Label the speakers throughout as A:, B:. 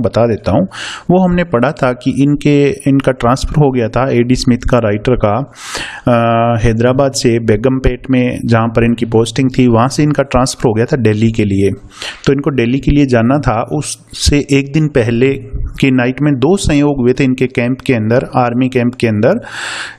A: बता देता हूँ। वो हमने पढ़ा था कि इनका ट्रांसफ़र हो गया था एडी स्मिथ का, राइटर का, हैदराबाद से बेगमपेट में जहाँ पर इनकी पोस्टिंग थी वहाँ से इनका ट्रांसफ़र हो गया था दिल्ली के लिए। तो इनको दिल्ली के लिए जाना था। उससे एक दिन पहले की नाइट में 2 संयोग हुए थे इनके कैंप के अंदर, आर्मी कैंप के अंदर।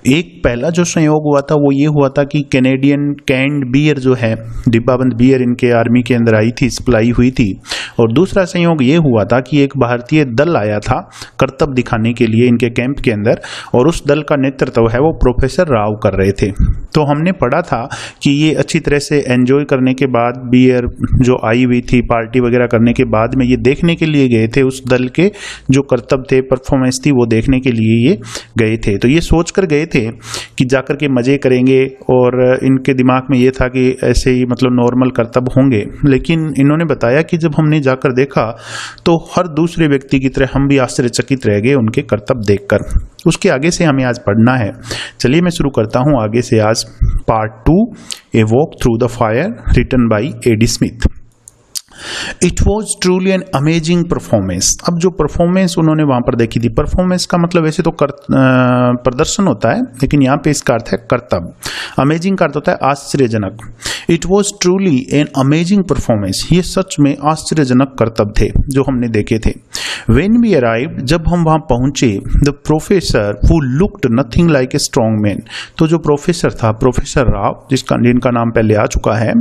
A: एक पहला जो संयोग हुआ था वो ये हुआ था कि कैनेडियन कैंड बियर जो है, डिब्बाबंद बियर इनके आर्मी के अंदर आई थी, सप्लाई हुई थी। और दूसरा संयोग ये हुआ था कि एक भारतीय दल आया था करतब दिखाने के लिए इनके कैंप के अंदर, और उस दल का नेतृत्व है वो प्रोफेसर राव कर रहे थे। तो हमने पढ़ा था कि ये अच्छी तरह से एंजॉय करने के बाद, बियर जो आई हुई थी पार्टी वगैरह करने के बाद में, ये देखने के लिए गए थे उस दल के जो करतब थे, परफॉर्मेंस थी, वो देखने के लिए ये गए थे। तो ये सोच कर गए थे कि जाकर के मज़े करेंगे, और इनके दिमाग में ये था कि ऐसे ही मतलब नॉर्मल करतब होंगे। लेकिन इन्होंने बताया कि जब हमने जाकर देखा तो हर दूसरे व्यक्ति की तरह हम भी आश्चर्यचकित रह गए उनके करतब देखकर। उसके आगे से हमें आज पढ़ना है। चलिए मैं शुरू करता हूँ आगे से आज part 2, a walk through the fire, written by Eddie Smith. It was truly an amazing performance. अब जो परफॉर्मेंस उन्होंने वहां पर देखी थी, परफॉर्मेंस का मतलब वैसे तो प्रदर्शन होता है, लेकिन यहाँ पे इसका अर्थ है करतब। अमेजिंग का अर्थ होता है आश्चर्यजनक। It was truly an amazing performance, ये सच में आश्चर्यजनक करतब थे जो हमने देखे थे। When we arrived, जब हम वहां पहुंचे, the professor who looked nothing like a strong man, तो जो प्रोफेसर था, प्रोफेसर राव, जिनका नाम पहले आ चुका है,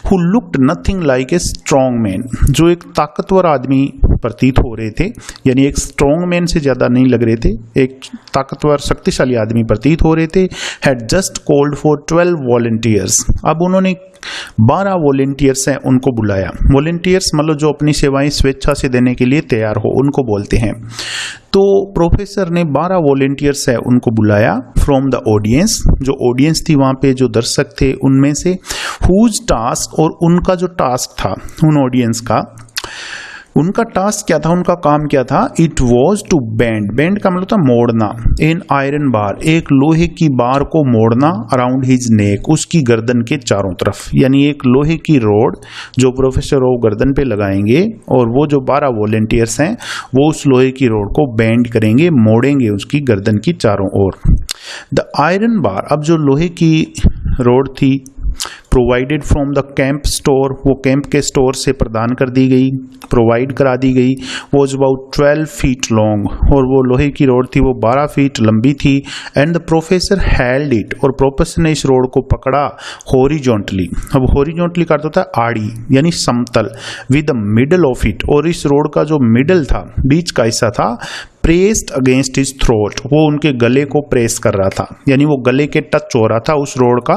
A: who looked nothing like a strong man, जो एक ताकतवर आदमी प्रतीत हो रहे थे, यानी एक स्ट्रॉन्ग मैन से ज्यादा नहीं लग रहे थे, एक ताकतवर शक्तिशाली आदमी प्रतीत हो रहे थे। had just called for 12 volunteers, अब उन्होंने 12 वॉलेंटियर्स हैं उनको बुलाया। वॉलेंटियर्स मतलब जो अपनी सेवाएं स्वेच्छा से देने के लिए तैयार हो, उनको बोलते हैं। तो प्रोफेसर ने 12 वॉलेंटियर्स है उनको बुलाया फ्रॉम द ऑडियंस, जो ऑडियंस थी वहां पे, जो दर्शक थे उनमें से, हुज टास्क, और उनका जो टास्क था उन ऑडियंस का, उनका टास्क क्या था, उनका काम क्या था। It was to band, band का मतलब था मोड़ना, इन आयरन बार, एक लोहे की बार को मोड़ना, अराउंड हिज नेक, उसकी गर्दन के चारों तरफ, यानी एक लोहे की रोड जो प्रोफेसर वो गर्दन पे लगाएंगे, और वो जो 12 वॉलेंटियर्स हैं वो उस लोहे की रोड को बैंड करेंगे, मोड़ेंगे उसकी गर्दन की चारों ओर। द आयरन बार, अब जो लोहे की रोड थी, provided from the camp store, वो कैंप के स्टोर से प्रदान कर दी गई, प्रोवाइड करा दी गई, वॉज अबाउट 12 फीट लॉन्ग, और वो लोहे की रोड थी वो 12 फीट लंबी थी। And the professor held it, और प्रोफेसर ने इस रोड को पकड़ा हॉरिजॉन्टली। अब हॉरिजॉन्टली का अर्थ होता है आड़ी, यानी समतल, with the middle of it, और इस रोड का जो मिडल था, बीच का हिस्सा था, प्रेस्ड अगेंस्ट हिज थ्रोट, वो उनके गले को प्रेस कर रहा था, यानी वो गले के टच हो रहा था उस रोड का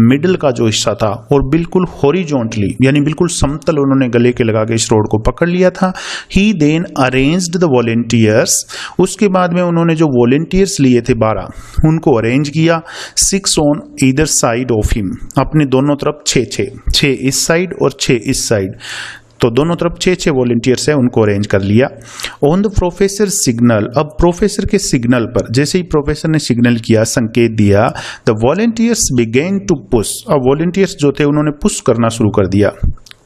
A: मिडल का जो हिस्सा था, और बिल्कुल हॉरिजॉन्टली, यानी बिल्कुल समतल उन्होंने गले के लगा के इस रोड को पकड़ लिया था। ही देन अरेंज्ड द वॉलेंटियर्स, उसके बाद में उन्होंने जो वॉलेंटियर्स लिए थे 12, उनको अरेंज किया। 6 on either side of him, अपने दोनों तरफ 6 इस साइड और 6 इस साइड, तो दोनों तरफ 6 वॉलेंटियर्स है, उनको अरेंज कर लिया। ऑन द प्रोफेसर सिग्नल, अब प्रोफेसर के सिग्नल पर, जैसे ही प्रोफेसर ने सिग्नल किया, संकेत दिया, the volunteers begin to push, अब वॉलेंटियर्स जो थे उन्होंने पुश करना शुरू कर दिया,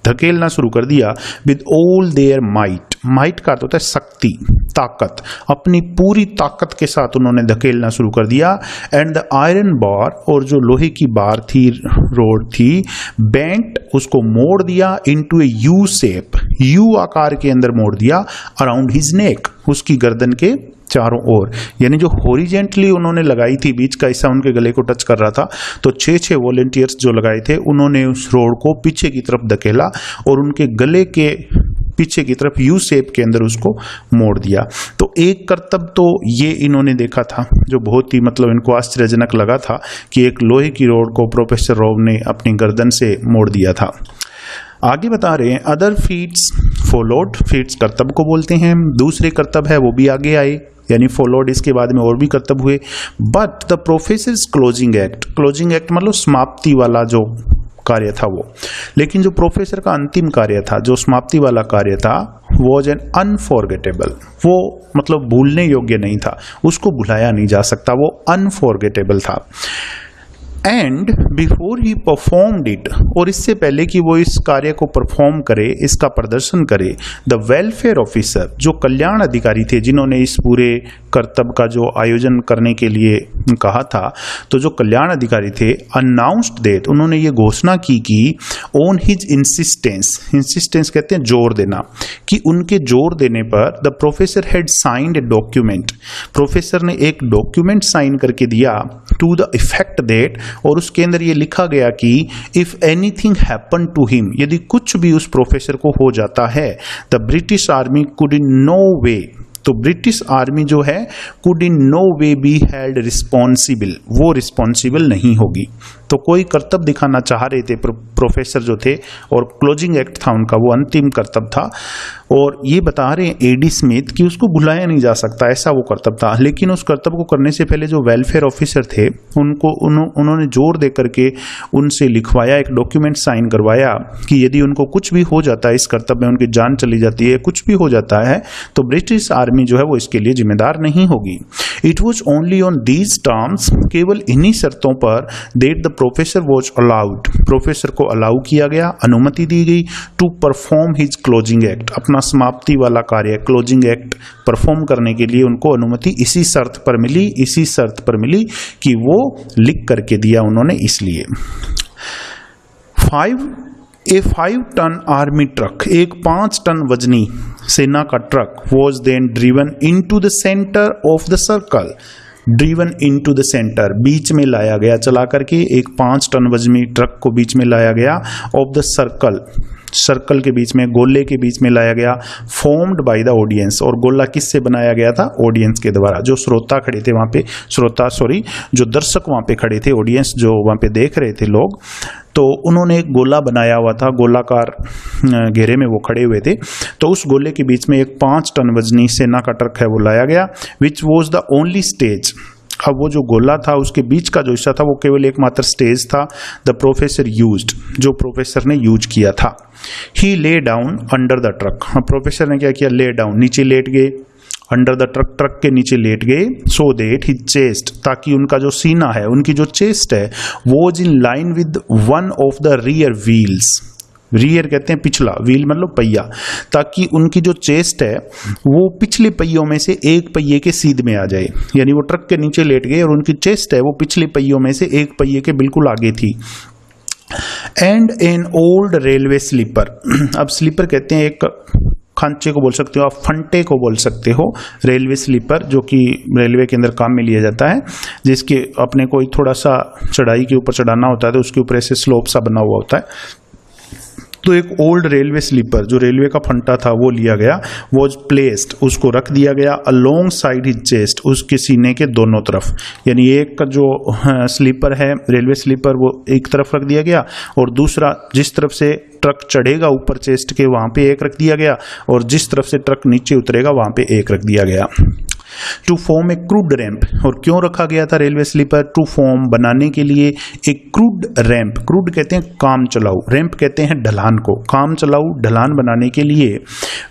A: धकेलना शुरू कर दिया, with all their might, might का अर्थ होता है शक्ति, ताकत, अपनी पूरी ताकत के साथ उन्होंने धकेलना शुरू कर दिया। एंड द आयरन बार, और जो लोहे की बार थी, रोड थी, बेंट, उसको मोड़ दिया, into A U shape, you आकार के अंदर मोड़ दिया, अराउंड हिज नेक, उसकी गर्दन के चारों ओर, यानी जो हॉरिजेंटली उन्होंने लगाई थी, बीच का हिस्सा उनके गले को टच कर रहा था, तो 6 वॉलेंटियर्स जो लगाए थे उन्होंने उस रोड को पीछे की तरफ धकेला और उनके गले के पीछे की तरफ यू शेप के अंदर उसको मोड़ दिया। तो एक करतब तो ये इन्होंने देखा था जो बहुत ही मतलब इनको आश्चर्यजनक लगा था कि एक लोहे की रोड को प्रोफेसर राव ने अपनी गर्दन से मोड़ दिया था। आगे बता रहे हैं, अदर फीट्स फॉलोड, फीट्स करतब को बोलते हैं, दूसरे करतब है वो भी आगे आए, यानी फॉलोड, इसके बाद में और भी करतब हुए। But the professors closing act, closing act मतलब समाप्ति वाला जो कार्य था वो, लेकिन जो प्रोफेसर का अंतिम कार्य था, जो समाप्ति वाला कार्य था, वॉज एन अनफॉरगेटेबल, वो मतलब भूलने योग्य नहीं था, उसको भुलाया नहीं जा सकता, वो अनफॉरगेटेबल था। And before he performed it, और इससे पहले कि वो इस कार्य को परफॉर्म करे, इसका प्रदर्शन करे, द वेलफेयर ऑफिसर, जो कल्याण अधिकारी थे जिन्होंने इस पूरे कर्तव्य का जो आयोजन करने के लिए कहा था, तो जो कल्याण अधिकारी थे, अनाउंस्ड दैट, उन्होंने ये घोषणा की कि ऑन हिज इंसिस्टेंस कहते हैं जोर देना, कि उनके जोर देने पर the professor had signed a document, professor ने एक डॉक्यूमेंट साइन करके दिया टू द इफेक्ट दैट, और उसके अंदर ये लिखा गया कि if anything happen to him, यदि कुछ भी उस प्रोफेसर को हो जाता है, the British army could in no way, तो ब्रिटिश आर्मी जो है could in no way be held responsible, वो रिस्पॉन्सिबल नहीं होगी। तो कोई कर्तव्य दिखाना चाह रहे थे प्रोफेसर जो थे, और क्लोजिंग एक्ट था उनका, वो अंतिम कर्तव्य था, और ये बता रहे हैं एडी स्मिथ कि उसको भुलाया नहीं जा सकता, ऐसा वो कर्तव्य था। लेकिन उस कर्तव्य को करने से पहले जो वेलफेयर ऑफिसर थे उन्होंने जोर दे करके उनसे लिखवाया, एक डॉक्यूमेंट साइन करवाया कि यदि उनको कुछ भी हो जाता है इस कर्तव्य में, उनकी जान चली जाती है, कुछ भी हो जाता है, तो ब्रिटिश आर्मी जो है वो इसके लिए जिम्मेदार नहीं होगी। It was only on these terms, केवल इन्हीं शर्तों पर, that the professor was allowed, professor को अलाउ किया गया, अनुमति दी गई, to perform his closing act, अपना समाप्ति वाला कार्य क्लोजिंग एक्ट परफॉर्म करने के लिए उनको अनुमति इसी शर्त पर मिली कि वो लिख करके दिया उन्होंने, इसलिए। 5 टन आर्मी ट्रक, एक 5 टन वजनी सेना का truck, was then driven into the centre of the circle, driven into the centre, बीच में लाया गया, चला करके एक 5 टन वजनी ट्रक को बीच में लाया गया, ऑफ द सर्कल के बीच में, गोले के बीच में लाया गया, फॉर्म्ड बाय द ऑडियंस, और गोला किससे बनाया गया था, ऑडियंस के द्वारा, जो श्रोता खड़े थे वहां पे, जो दर्शक वहां पे खड़े थे, ऑडियंस जो वहां पे देख रहे थे लोग, तो उन्होंने एक गोला बनाया हुआ था, गोलाकार घेरे में वो खड़े हुए थे, तो उस गोले के बीच में एक 5 टन वजनी सेना का ट्रक है वो लाया गया, which was the only stage. अब वो जो गोला था उसके बीच का जो हिस्सा था वो केवल एकमात्र स्टेज था, द प्रोफेसर यूज्ड, जो प्रोफेसर ने यूज किया था। He lay down under the truck, professor ने क्या किया, ले डाउन, नीचे लेट गए, अंडर द ट्रक के नीचे लेट गए, सो दैट हिज चेस्ट, ताकि उनका जो सीना है, उनकी जो चेस्ट है, was in line with one of the rear wheels, rear कहते हैं पिछला, व्हील मतलब पहिया, ताकि उनकी जो चेस्ट है वो पिछले पहियों में से एक पहिए के सीध में आ जाए, यानी वो ट्रक के नीचे लेट गए और उनकी चेस्ट है वो पिछले पहियों में से एक पहिए के बिल्कुल आगे थी। And an old railway sleeper, अब स्लीपर कहते हैं एक खांचे को बोल सकते हो आप, फंटे को बोल सकते हो, रेलवे स्लीपर जो कि रेलवे के अंदर काम में लिया जाता है, जिसके अपने कोई थोड़ा सा चढ़ाई के ऊपर चढ़ाना होता है तो उसके ऊपर ऐसे स्लोप सा बना हुआ होता है, तो एक ओल्ड रेलवे स्लीपर जो रेलवे का फंटा था वो लिया गया, वॉज प्लेस्ड, उसको रख दिया गया, अलोंग साइड हिज चेस्ट, उसके सीने के दोनों तरफ, यानी एक का जो स्लीपर है रेलवे स्लीपर वो एक तरफ रख दिया गया, और दूसरा जिस तरफ से ट्रक चढ़ेगा ऊपर चेस्ट के वहां पे एक रख दिया गया, और जिस तरफ से ट्रक नीचे उतरेगा वहां पे एक रख दिया गया। To form a crude ramp, और क्यों रखा गया था रेलवे स्लीपर, टू फॉर्म बनाने के लिए एक क्रूड रैंप, क्रूड कहते हैं काम चलाऊ, रैंप कहते हैं ढलान को, काम चलाऊ ढलान बनाने के लिए,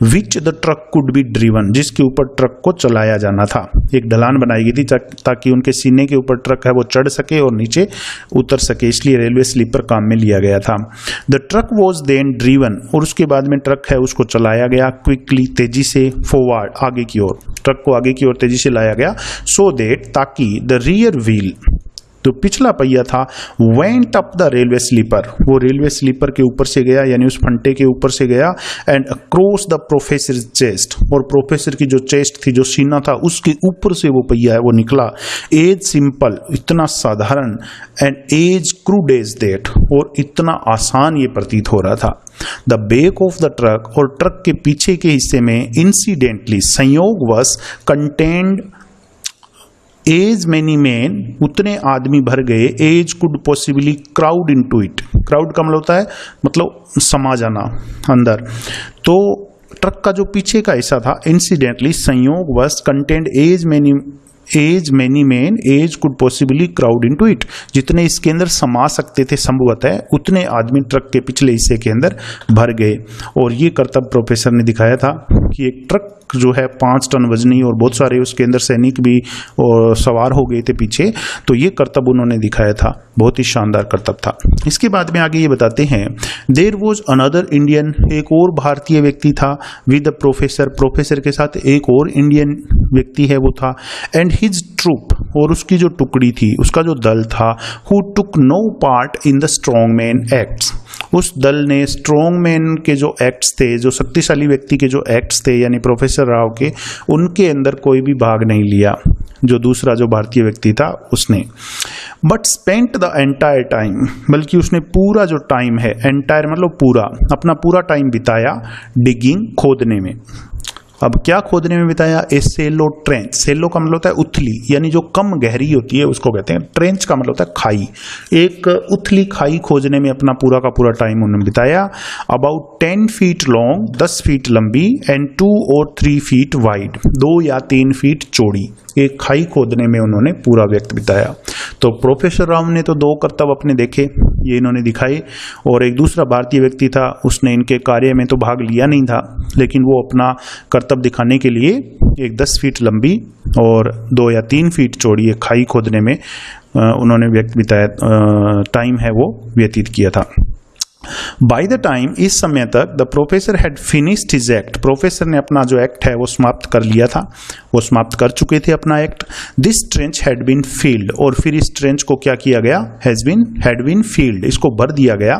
A: which the truck could be driven, जिसके ऊपर ट्रक को चलाया जाना था, एक ढलान बनाई गई थी ताकि उनके सीने के ऊपर ट्रक है वो चढ़ सके और नीचे उतर सके, इसलिए रेलवे स्लीपर काम में लिया गया था। The truck was then driven, और उसके बाद में ट्रक है उसको चलाया गया, क्विकली तेजी से, फॉरवर्ड आगे की ओर, ट्रक को आगे की ओर तेजी से लाया गया, सो दैट ताकि द रियर व्हील, तो पिछला पहिया था, went up the railway sleeper, वो रेलवे स्लीपर के ऊपर से गया, यानी उस फंटे के ऊपर से गया, and across the professor chest, और प्रोफेसर की जो चेस्ट थी, जो सीना था, उसके ऊपर से वो पहिया है वो निकला, एज सिंपल, इतना साधारण, and as crude as that, और इतना आसान ये प्रतीत हो रहा था। The back of the truck, और ट्रक के पीछे के हिस्से में, इंसिडेंटली संयोगवश, कंटेन्ड एज मैनी मैन, उतने आदमी भर गए, as could possibly crowd into it, crowd का मतलब होता है मतलब समा जाना अंदर, तो ट्रक का जो पीछे का हिस्सा था, इंसिडेंटली संयोगवश, contained as many as many man as could possibly crowd into it, जितने इसके अंदर समा सकते थे संभवतः उतने आदमी ट्रक के पिछले हिस्से के अंदर भर गए। और ये करतब प्रोफेसर ने दिखाया था कि एक ट्रक जो है 5 टन वजनी और बहुत सारे उसके अंदर सैनिक भी सवार हो गए थे पीछे, तो ये करतब उन्होंने दिखाया था, बहुत ही शानदार करतब था। इसके बाद में आगे ये बताते हैं, देयर वॉज अनदर इंडियन, एक और भारतीय व्यक्ति था, विद द प्रोफेसर, प्रोफेसर के साथ एक और इंडियन व्यक्ति है वो था, एंड हिज ट्रूप, और उसकी जो टुकड़ी थी, उसका जो दल था, who took no part in the strongman acts, उस दल ने स्ट्रॉन्गमैन के जो एक्ट्स थे, जो शक्तिशाली व्यक्ति के जो एक्ट्स थे यानी प्रोफेसर राव के, उनके अंदर कोई भी भाग नहीं लिया, जो दूसरा जो भारतीय व्यक्ति था उसने। But spent the entire time, बल्कि उसने पूरा जो टाइम है, एंटायर मतलब पूरा, अपना पूरा टाइम बिताया डिगिंग, खोदने में। अब क्या खोदने में बिताया? ए सेलो ट्रेंच, सेलो का मतलब होता है उथली, यानी जो कम गहरी होती है उसको कहते हैं। ट्रेंच का मतलब होता है खाई, एक उथली खाई खोजने में अपना पूरा का पूरा टाइम उन्होंने बिताया। अबाउट 10 फीट लॉन्ग, 10 फीट लंबी, एंड 2 और 3 फीट वाइड, 2 या 3 फीट चौड़ी, एक खाई खोदने में उन्होंने पूरा वक्त बिताया। तो प्रोफेसर राव ने तो 2 करतब अपने देखे, ये इन्होंने दिखाए, और एक दूसरा भारतीय व्यक्ति था, उसने इनके कार्य में तो भाग लिया नहीं था, लेकिन वो अपना करतब दिखाने के लिए एक 10 फीट लंबी और 2 या 3 फीट चौड़ी एक खाई खोदने में उन्होंने वक्त बिताया, टाइम है वो व्यतीत किया था। बाय द टाइम, इस समय तक, the professor had finished his act, professor ने अपना जो एक्ट है वो समाप्त कर लिया था, वो समाप्त कर चुके थे अपना act. This trench had been filled, और फिर इस ट्रेंच को क्या किया गया? हैड बीन फील्ड, इसको भर दिया गया।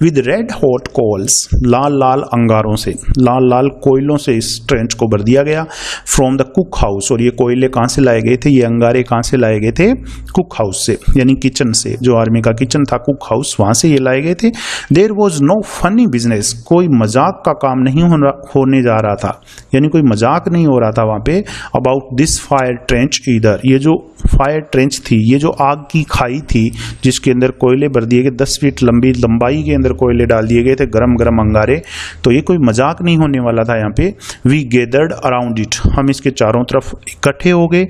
A: विद रेड हॉट कोल्स, लाल लाल अंगारों से, लाल लाल कोयलों से इस ट्रेंच को भर दिया गया। फ्रॉम द कुक हाउस, और ये कोयले कहाँ से लाए गए थे, ये अंगारे कहाँ से लाए गए थे? कुक हाउस से, यानी किचन से, जो आर्मी का किचन था कुक हाउस, वहां से ये लाए गए थे। There was no funny business, कोई मजाक का काम नहीं होने जा रहा था, यानी कोई मजाक नहीं हो रहा था वहां पे। About this fire trench either, ये जो फायर ट्रेंच थी, ये जो आग की खाई थी जिसके अंदर कोयले भर दिए गए, 10 फीट लंबाई के अंदर कोयले डाल दिए गए थे, गरम गरम अंगारे, तो ये कोई मजाक नहीं होने वाला था यहाँ पे। वी गेदर्ड अराउंड इट, हम इसके चारों तरफ इकट्ठे हो गए।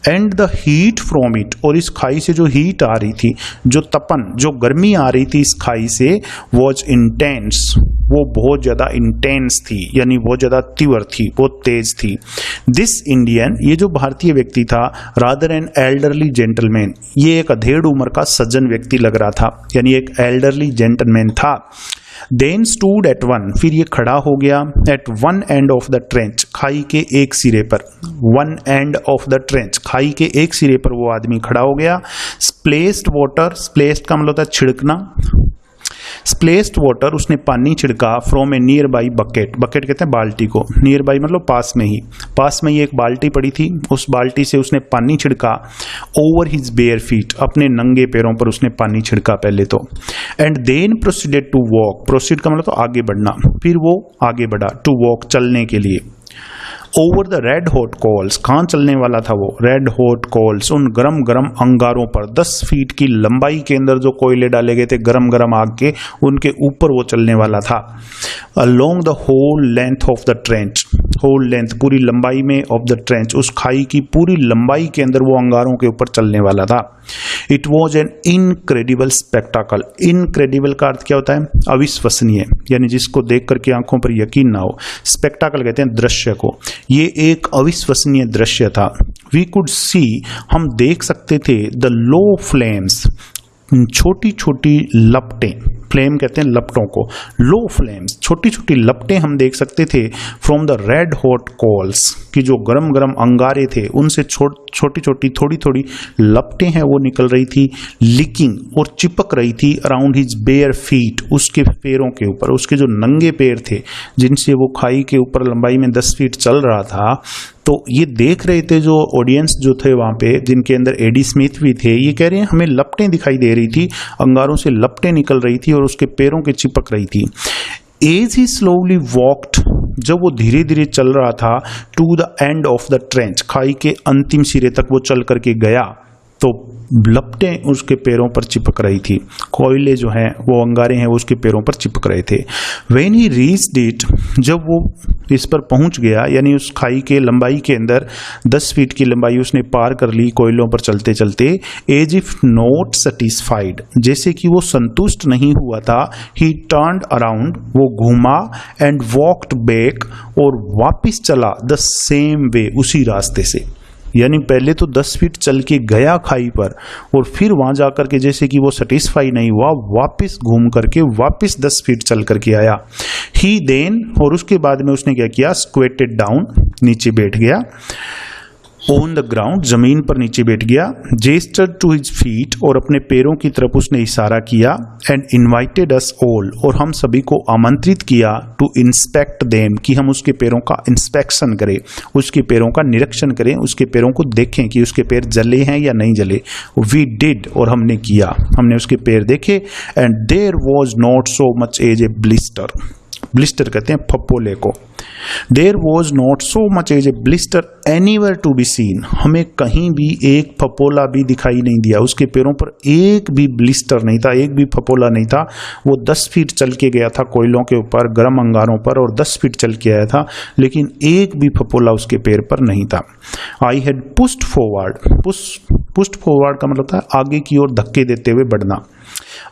A: And the heat from it, और इस खाई से जो हीट आ रही थी, जो तपन, जो गर्मी आ रही थी इस खाई से, वॉज इंटेंस, वो बहुत ज्यादा इंटेंस थी, यानी बहुत ज्यादा तीव्र थी, बहुत तेज थी। दिस इंडियन, ये जो भारतीय व्यक्ति था, रादर एन एल्डरली जेंटलमैन, ये एक अधेड़ उम्र का सज्जन व्यक्ति लग रहा था, यानी एक एल्डरली जेंटलमैन था। देन स्टूड एट वन, फिर ये खड़ा हो गया, at one end of the trench, खाई के एक सिरे पर, one end of the trench, खाई के एक सिरे पर वो आदमी खड़ा हो गया। स्प्लेस्ड वाटर, स्प्लेस्ड का मतलब होता है छिड़कना, स्प्लेस्ड वाटर, उसने पानी छिड़का। From A near by bucket, bucket कहते हैं बाल्टी को, नियर बाई मतलब पास में ही एक बाल्टी पड़ी थी, उस बाल्टी से उसने पानी छिड़का। ओवर हिज बेयर फीट, अपने नंगे पैरों पर उसने पानी छिड़का पहले तो। And then proceeded to walk, proceed का मतलब तो आगे बढ़ना, फिर वो आगे बढ़ा, टू वॉक चलने के लिए। Over the red hot coals, कहाँ चलने वाला था वो? रेड हॉट कोल्स, उन गरम गरम अंगारों पर, 10 फीट की लंबाई के अंदर जो कोयले डाले गए थे गरम गरम आग के, उनके ऊपर वो चलने वाला था। Along the whole length of the trench, whole length, पूरी लंबाई में, ऑफ द ट्रेंच, उस खाई की पूरी लंबाई के अंदर वो अंगारों के ऊपर चलने वाला था। It was an incredible spectacle, incredible का अर्थ क्या होता है? अविश्वसनीय, यानी जिसको देख करके आंखों पर यकीन ना हो। स्पेक्टाकल कहते हैं दृश्य को, ये एक अविश्वसनीय दृश्य था। वी कुड सी, हम देख सकते थे, द लो फ्लेम्स, छोटी छोटी लपटें, फ्लेम कहते हैं लपटों को, लो फ्लेम्स, छोटी छोटी लपटें हम देख सकते थे। From the red hot coals, की जो गरम गरम अंगारे थे उनसे छोटी छोटी थोड़ी थोड़ी लपटें हैं वो निकल रही थी, लिकिंग, और चिपक रही थी। अराउंड हिज बेयर फीट, उसके पैरों के ऊपर, उसके जो नंगे पैर थे जिनसे वो खाई के ऊपर लंबाई में 10 फीट चल रहा था। तो ये देख रहे थे जो ऑडियंस जो थे वहां पे, जिनके अंदर एडी स्मिथ भी थे, ये कह रहे हैं हमें लपटें दिखाई दे रही थी, अंगारों से लपटें निकल रही थी और उसके पैरों के चिपक रही थी। एज ही स्लोली वॉक्ड, जब वो धीरे धीरे चल रहा था, to the end of the trench, खाई के अंतिम सिरे तक वो चल करके गया, तो लपटें उसके पैरों पर चिपक रही थी, कोयले जो हैं वो अंगारे हैं वो उसके पैरों पर चिपक रहे थे। When he reached it, जब वो इस पर पहुंच गया, यानी उस खाई के लंबाई के अंदर 10 फीट की लंबाई उसने पार कर ली कोयलों पर चलते चलते, एज इफ नॉट सेटिस्फाइड, जैसे कि वो संतुष्ट नहीं हुआ था, ही टर्न्ड अराउंड, वो घूमा, एंड वॉक्ड बैक, और वापिस चला द सेम वे, उसी रास्ते से। यानी पहले तो 10 फीट चल के गया खाई पर, और फिर वहां जाकर के जैसे कि वो सेटिस्फाई नहीं हुआ, वापस घूम करके वापस 10 फीट चल करके आया। ही देन, और उसके बाद में उसने क्या किया, स्क्वेटेड डाउन, नीचे बैठ गया, ऑन द ग्राउंड, जमीन पर नीचे बैठ गया, जेस्टर्ड टू हिज फीट, और अपने पैरों की तरफ उसने इशारा किया, एंड इनवाइटेड अस ऑल, और हम सभी को आमंत्रित किया, टू इंस्पेक्ट देम, कि हम उसके पैरों का इंस्पेक्शन करें, उसके पैरों का निरीक्षण करें, उसके पैरों को देखें कि उसके पैर जले हैं या नहीं जले। वी डिड, और हमने किया, हमने उसके पैर देखे, and there was not so much as a blister, blister कहते हैं फप्पोले को। There was not so much as a blister anywhere to be seen, हमें कहीं भी एक फपोला भी दिखाई नहीं दिया, उसके पैरों पर एक भी ब्लिस्टर नहीं था, एक भी फपोला नहीं था। वो 10 फीट चल के गया था कोयलों के ऊपर, गर्म अंगारों पर, और 10 फीट चल के आया था, लेकिन एक भी फपोला उसके पैर पर नहीं था। I had pushed forward, pushed forward का मतलब था आगे की ओर धक्के देते हुए बढ़ना।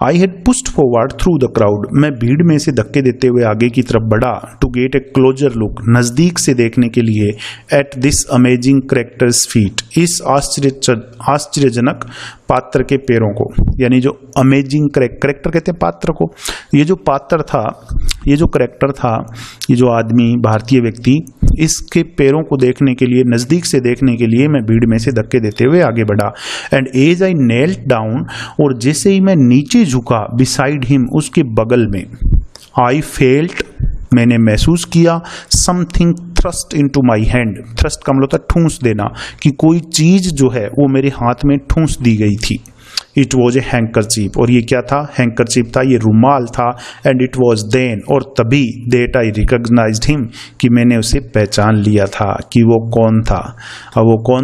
A: I had pushed forward through the crowd, मैं भीड़ में से धक्के देते हुए आगे की तरफ बढ़ा, to get a closer look, नजदीक से देखने के लिए, at this amazing character's feet, इस आश्चर्यजनक पात्र के पैरों को। यानी जो अमेजिंग कैरेक्टर कहते हैं पात्र को, ये जो पात्र था, ये जो कैरेक्टर था, ये जो आदमी, भारतीय व्यक्ति, इसके पैरों को देखने के लिए, नजदीक से देखने के लिए मैं भीड़ में से धक्के देते हुए आगे बढ़ा। And as I knelt down, और जैसे ही मैं नीचे झुका, बिसाइड हिम, उसके बगल में, आई फेल्ट, मैंने महसूस किया, something thrust into my hand, thrust का मतलब था ठूंस देना, कि कोई चीज जो है वो मेरे हाथ में ठूंस दी गई थी। इट वॉज ए हैंकरचीफ, और ये क्या था, हैंकरचीफ था, ये रुमाल था। एंड इट वॉज देन, और तभी, दैट आई रिकॉग्नाइज्ड हिम, कि मैंने उसे पहचान लिया था कि वो कौन था। अब वो कौन